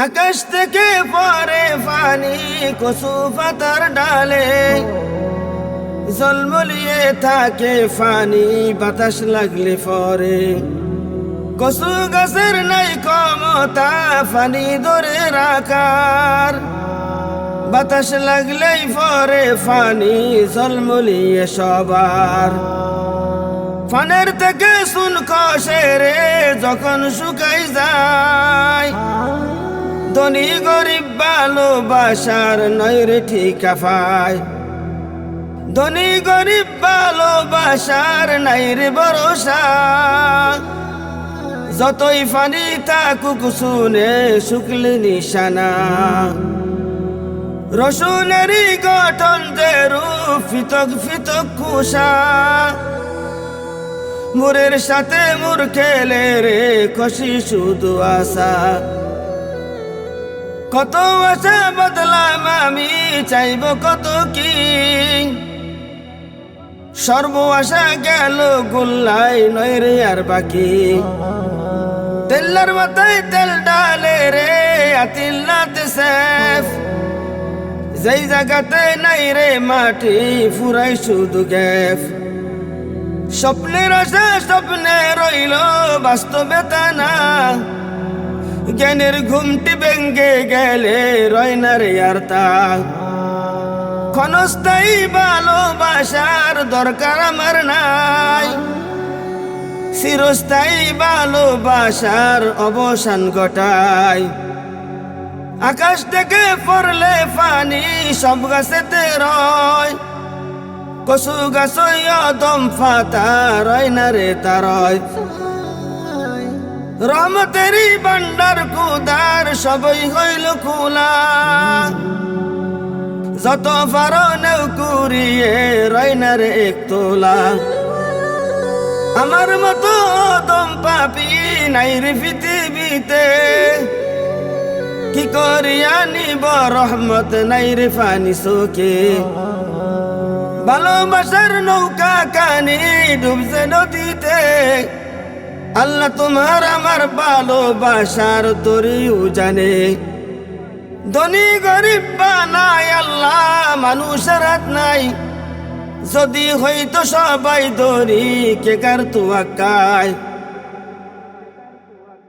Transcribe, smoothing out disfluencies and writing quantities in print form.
আকাশ থেকে পরে পানি কচু পাতার ডালে, ঝলমলিয়ে থাকে পানি বাতাস লাগলে পরে। কচু গাছের নাই ক্ষমতা পানি ধরে রাখার, বাতাস লাগলেই পরে পানি ঝলমলিয়ে সবার। ফানের থেকে শুন খসে রে যখন শুকাই যায়, ধনী গরিব ভালোবাসার নয় রে ঠিকা পায়। ধনী গরিব ভালোবাসার নাই রে ভরসা, যতই ফানি থাকুক শুনে শুকলে নিশানা। রসুনেরই গঠন যে রূপ ফিতক ফিতক কুষা, মুরের সাথে মুর খেলে রে খুশি শুধু আশা। কত আশা বদলাম আমি চাইব কত কি, সর্ব আশা গেল গোল্লাই নয় রে আর বাকি। তেল্লার মাথায় তেল ডালে রে আতিল্লাতে সেফ, যেই জায়গাতে নাই রে মাটি ফুরাই শুধু গ্যাফ। স্বপ্নের আশা স্বপ্নে রইল বাস্তবে তা না, জ্ঞানের ঘুমটি ভেঙ্গে গেলে রয় না রে আর তা। ক্ষণস্থায়ী ভালোবাসার দরকার আমার নাই, চিরস্থায়ী ভালোবাসার অবসান ঘটায়। আকাশ থেকে পড়লে পানি সব গাছেতে রয়, কচু গাছই অদম ফাতা রয় না রে তারয়। রহমতেরই ভান্ডার কুদার সবই হইল খোলা, যত পারো নেও কুড়িয়ে রয় না রে এক তোলা। আমার মতো দম পাপি নাই রে পৃথিবীতে, কি করিয়া নিব রহমত নাই রে ফানি চোখে। ভালোবাসার নৌকা কানি ডুবছে নদীতে, আল্লাহ তোমার আমার ভালোবাসার তরিও জানে। ধনী গরিব বানায় আল্লাহ মানুষের হাত নাই, যদি হইতো সবাই ধরি কে কার তো আকায়।